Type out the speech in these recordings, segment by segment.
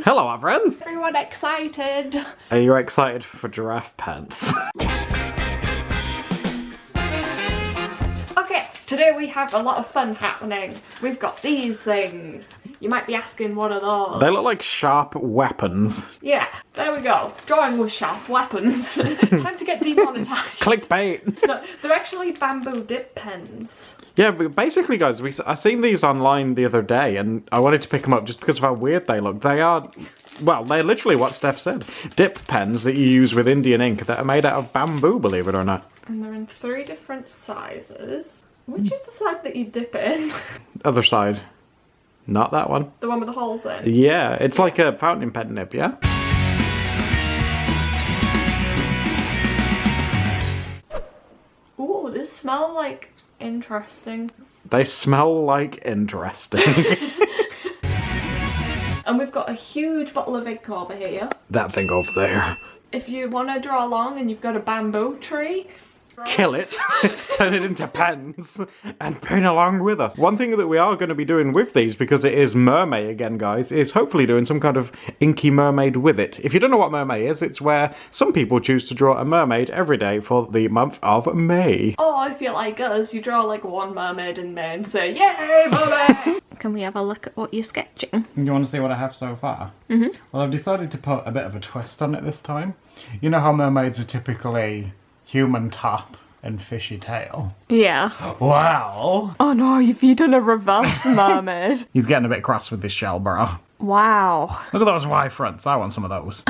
Hello, our friends! Everyone excited? Are you excited for giraffe pants? Okay, today we have a lot of fun happening. We've got these things. You might be asking, what are those? They look like sharp weapons. Yeah, there we go. Drawing with sharp weapons. Time to get demonetized. Clickbait! No, they're actually bamboo dip pens. Yeah, but basically, guys, I seen these online the other day, and I wanted to pick them up just because of how weird they look. They are, well, they're literally what Steph said. Dip pens that you use with Indian ink that are made out of bamboo, believe it or not. And they're in 3 different sizes. Which is the side that you dip in? Other side. Not that one. The one with the holes in? Yeah, it's like a fountain pen nib, yeah? Ooh, these smell like interesting. They smell like interesting. And we've got a huge bottle of ink over here. That thing over there. If you want to draw along and you've got a bamboo tree, kill it, turn it into pens, and bring along with us. One thing that we are going to be doing with these, because it is MerMay again, guys, is hopefully doing some kind of inky mermaid with it. If you don't know what MerMay is, it's where some people choose to draw a mermaid every day for the month of May. or if you like us, you draw like one mermaid in May and say, yay, mermaid! Can we have a look at what you're sketching? You want to see what I have so far? Mm-hmm. Well, I've decided to put a bit of a twist on it this time. You know how mermaids are typically human top and fishy tail? Yeah. Wow! Oh no, have you done a reverse mermaid? He's getting a bit cross with this shell, bro. Wow. Look at those Y fronts, I want some of those.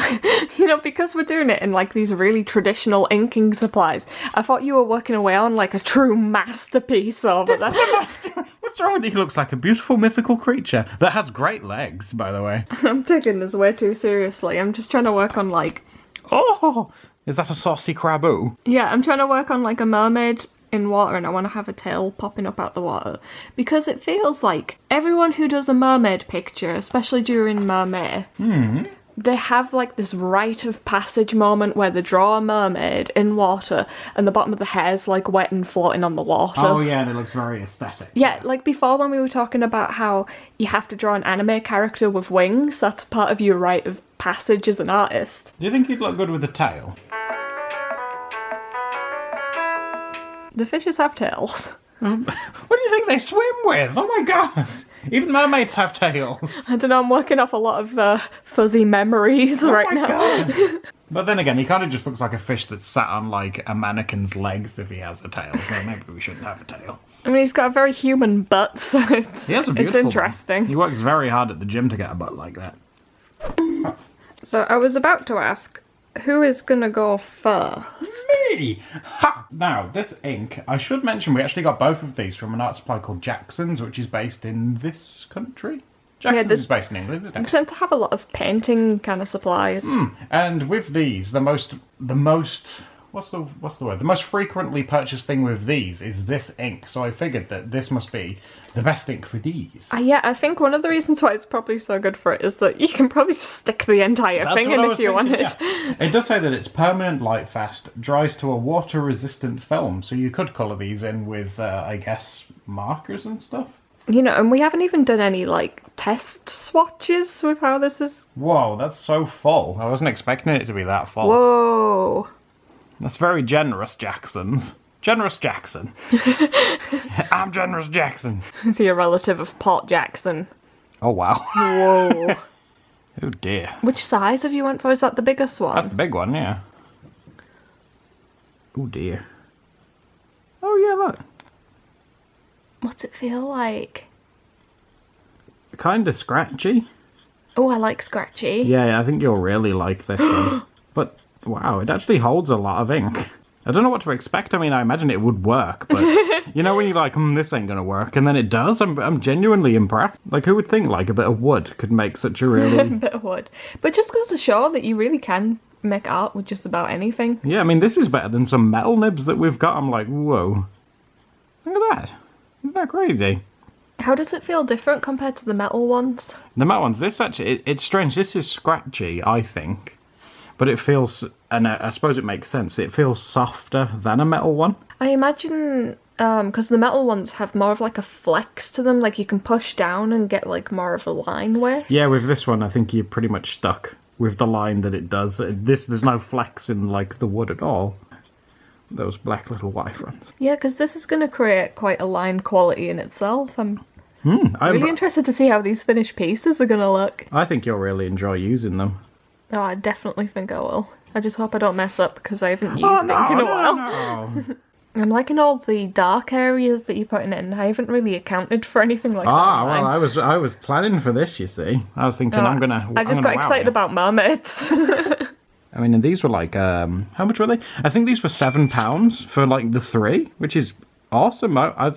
You know, because we're doing it in like these really traditional inking supplies, I thought you were working away on like a true masterpiece over there. What's wrong with you? He looks like a beautiful mythical creature that has great legs, by the way. I'm taking this way too seriously. I'm just trying to work on like... Oh! Is that a saucy craboo? Yeah, I'm trying to work on like a mermaid in water, and I want to have a tail popping up out the water. Because it feels like everyone who does a mermaid picture, especially during MerMay, they have like this rite of passage moment where they draw a mermaid in water and the bottom of the hair's like wet and floating on the water. Oh yeah, and it looks very aesthetic. Yeah, like before when we were talking about how you have to draw an anime character with wings, that's part of your rite of passage as an artist. Do you think he'd look good with a tail? The fishes have tails. What do you think they swim with? Oh my god! Even mermaids have tails. I don't know, I'm working off a lot of fuzzy memories right now. God. But then again, he kind of just looks like a fish that's sat on like a mannequin's legs if he has a tail, so maybe we shouldn't have a tail. I mean, he's got a very human butt, so it's, He has a beautiful it's interesting. butt. He works very hard at the gym to get a butt like that. So I was about to ask, who is gonna go first? Me! Ha! Now, this ink, I should mention we actually got both of these from an art supply called Jackson's, which is based in this country. Jackson's is based in England, isn't They it? tend to have a lot of painting kind of supplies. And with these, the most what's the word? The most frequently purchased thing with these is this ink. So I figured that this must be the best ink for these. Yeah, I think one of the reasons why it's probably so good for it is that you can probably stick the entire thing in if you wanted. Yeah. It does say that it's permanent, light fast, dries to a water resistant film. So you could colour these in with, I guess, markers and stuff. You know, and we haven't even done any, like, test swatches with how this is... Whoa, that's so full. I wasn't expecting it to be that full. Whoa. That's very generous, Jackson's. Generous Jackson. I'm Generous Jackson. Is he a relative of Port Jackson? Oh, wow. Whoa. Oh, dear. Which size have you went for? Is that the biggest one? That's the big one, yeah. Oh, dear. Oh, yeah, look. What's it feel like? Kind of scratchy. Oh, I like scratchy. Yeah, I think you'll really like this one. But, wow, it actually holds a lot of ink. I don't know what to expect. I mean, I imagine it would work, but you know when you're like, this ain't gonna work, and then it does? I'm genuinely impressed. Like, who would think, like, a bit of wood could make such a really... A bit of wood. But it just goes to show that you really can make art with just about anything. Yeah, I mean, this is better than some metal nibs that we've got. I'm like, whoa. Look at that. Isn't that crazy? How does it feel different compared to the metal ones? The metal ones, this actually, it's strange. This is scratchy, I think. But it feels, and I suppose it makes sense, it feels softer than a metal one. I imagine Because the metal ones have more of like a flex to them, like you can push down and get like more of a line width. Yeah, with this one, I think you're pretty much stuck with the line that it does. There's no flex in like the wood at all. Those black little Y fronts. Yeah, because this is going to create quite a line quality in itself. I'm really interested to see how these finished pieces are going to look. I think you'll really enjoy using them. Oh, I definitely think I will. I just hope I don't mess up because I haven't used ink in a while. No. I'm liking all the dark areas that you're putting in. I haven't really accounted for anything like that. Well, I was planning for this, you see. I was thinking I just got excited about mermaids. I mean, and these were like, how much were they? I think these were £7 for like the 3, which is awesome. I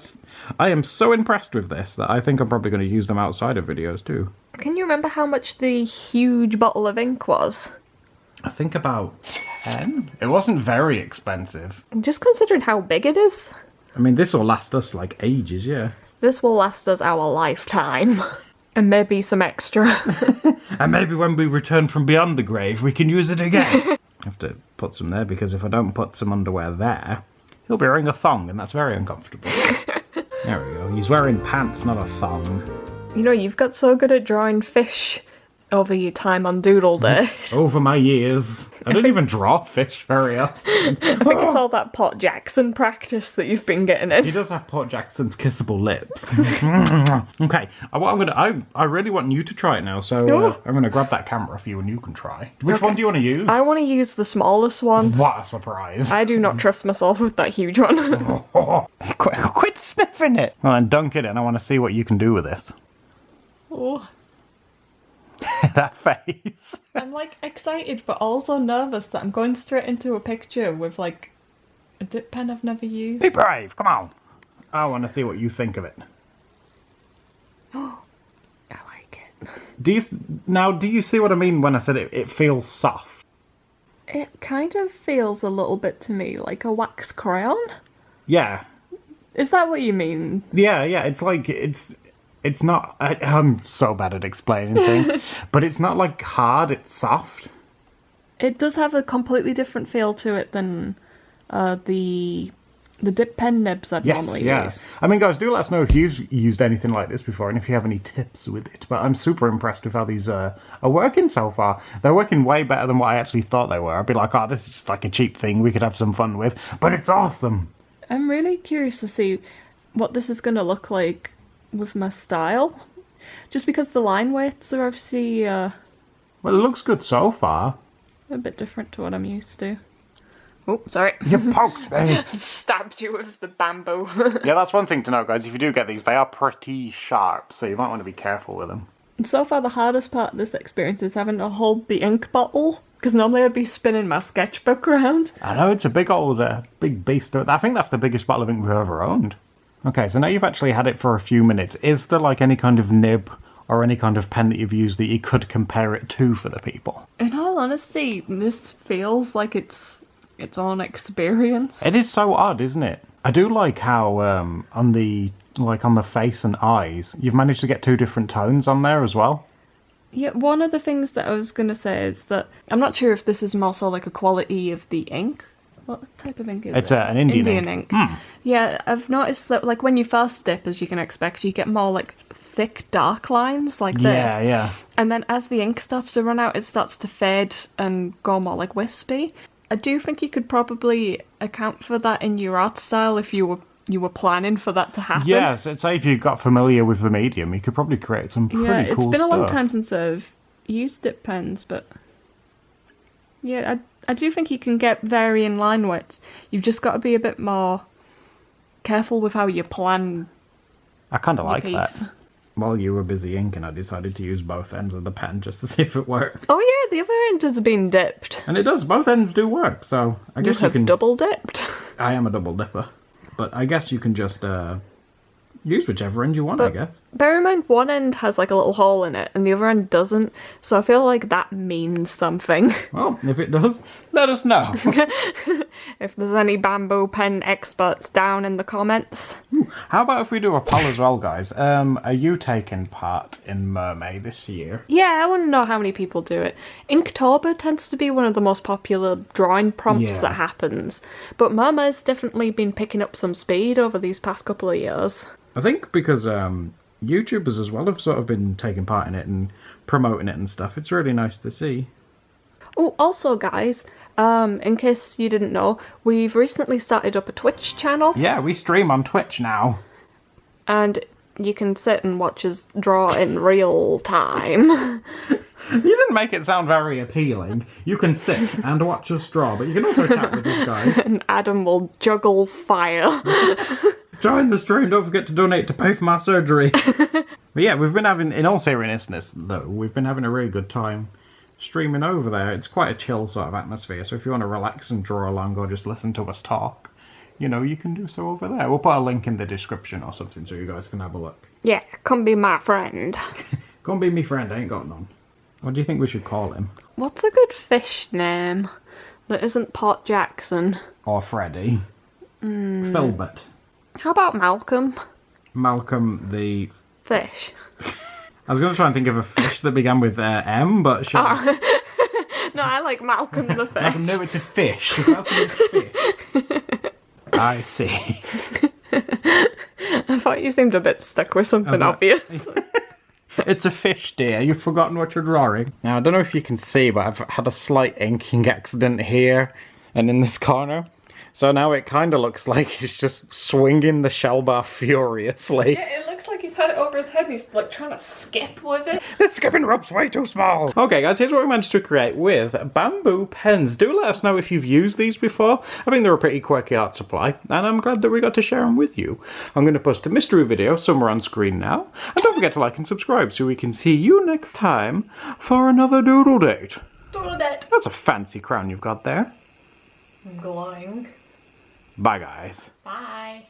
am so impressed with this that I think I'm probably going to use them outside of videos too. Can you remember how much the huge bottle of ink was? I think about 10. It wasn't very expensive. Just considering how big it is. I mean, this will last us like ages, yeah. This will last us our lifetime. And maybe some extra. And maybe when we return from beyond the grave, we can use it again. I have to put some there, because if I don't put some underwear there, he'll be wearing a thong, and that's very uncomfortable. There we go. He's wearing pants, not a thong. You know, you've got so good at drawing fish over your time on Doodle Day. Over my years. I don't even draw fish very often. I think it's all that Port Jackson practice that you've been getting in. He does have Port Jackson's kissable lips. Okay, I really want you to try it now, so I'm going to grab that camera for you and you can try. Which one do you want to use? I want to use the smallest one. What a surprise. I do not trust myself with that huge one. Quit sniffing it. Well, then dunk it in. I want to see what you can do with this. Oh. That face. I'm like excited but also nervous that I'm going straight into a picture with like a dip pen I've never used. Be brave, come on. I want to see what you think of it. Oh, I like it. Do you see what I mean when I said it feels soft? It kind of feels a little bit to me like a wax crayon. Yeah. Is that what you mean? Yeah, it's like it's not. I'm so bad at explaining things, but it's not like hard. It's soft. It does have a completely different feel to it than the dip pen nibs I'd normally use. I mean, guys, do let us know if you've used anything like this before and if you have any tips with it. But I'm super impressed with how these are working so far. They're working way better than what I actually thought they were. I'd be like, oh, this is just like a cheap thing we could have some fun with, but it's awesome. I'm really curious to see what this is going to look like with my style, just because the line weights are obviously well, it looks good so far. A bit different to what I'm used to. Oh, sorry. You poked me. Stabbed you with the bamboo. Yeah, that's one thing to know, guys. If you do get these, they are pretty sharp, so you might want to be careful with them. And so far, the hardest part of this experience is having to hold the ink bottle, because normally I'd be spinning my sketchbook around. I know, it's a big old, big beast. I think that's the biggest bottle of ink we've ever owned. Okay, so now you've actually had it for a few minutes. Is there like any kind of nib or any kind of pen that you've used that you could compare it to for the people? In all honesty, this feels like it's its own experience. It is so odd, isn't it? I do like how on the face and eyes, you've managed to get 2 different tones on there as well. Yeah, one of the things that I was going to say is that I'm not sure if this is more so like a quality of the ink. What type of ink is it? It's an Indian ink. Yeah, I've noticed that like when you first dip, as you can expect, you get more like thick dark lines like this. Yeah. And then as the ink starts to run out, it starts to fade and go more like wispy. I do think you could probably account for that in your art style if you were planning for that to happen. Yeah, so say if you got familiar with the medium, you could probably create some pretty cool stuff. It's been a long time since I've used dip pens, but yeah, I do think you can get varying line widths. You've just got to be a bit more careful with how you plan. I kind of your like piece. that. While you were busy inking, I decided to use both ends of the pen just to see if it worked. Oh yeah, the other end has been dipped. And it does. Both ends do work, so I guess you can... double dipped. I am a double dipper. But I guess you can just Use whichever end you want, I guess. Bear in mind, one end has like a little hole in it and the other end doesn't, so I feel like that means something. Well, if it does, let us know. If there's any bamboo pen experts down in the comments. How about if we do a poll as well, guys? Are you taking part in Mermaid this year? Yeah, I want to know how many people do it. Inktober tends to be one of the most popular drawing prompts that happens, but Mermaid's definitely been picking up some speed over these past couple of years. I think because YouTubers as well have sort of been taking part in it and promoting it and stuff. It's really nice to see. Oh, also guys, in case you didn't know, we've recently started up a Twitch channel. Yeah, we stream on Twitch now. And you can sit and watch us draw in real time. You didn't make it sound very appealing. You can sit and watch us draw, but you can also chat with us guys. And Adam will juggle fire. Join the stream, don't forget to donate to pay for my surgery. But yeah, we've been having, in all seriousness though, we've been having a really good time streaming over there. It's quite a chill sort of atmosphere, so if you want to relax and draw along or just listen to us talk, you know, you can do so over there. We'll put a link in the description or something so you guys can have a look. Yeah, come be my friend. Come be me friend, I ain't got none. What do you think we should call him? What's a good fish name that isn't Port Jackson? Or Freddy? Filbert. How about Malcolm? Malcolm the... Fish. I was going to try and think of a fish that began with M, but sure. No, I like Malcolm the fish. Malcolm, no, it's a fish. Malcolm is a fish. I see. I thought you seemed a bit stuck with something obvious. It's a fish, dear. You've forgotten what you're drawing. Now, I don't know if you can see, but I've had a slight inking accident here and in this corner. So now it kind of looks like he's just swinging the shell bar furiously. Yeah, it looks like he's had it over his head and he's like trying to skip with it. The skipping rope's way too small. Okay guys, here's what we managed to create with bamboo pens. Do let us know if you've used these before. I think they're a pretty quirky art supply, and I'm glad that we got to share them with you. I'm going to post a mystery video somewhere on screen now. And don't forget to like and subscribe so we can see you next time for another doodle date. Doodle date. That's a fancy crown you've got there. I'm glowing. Bye guys. Bye.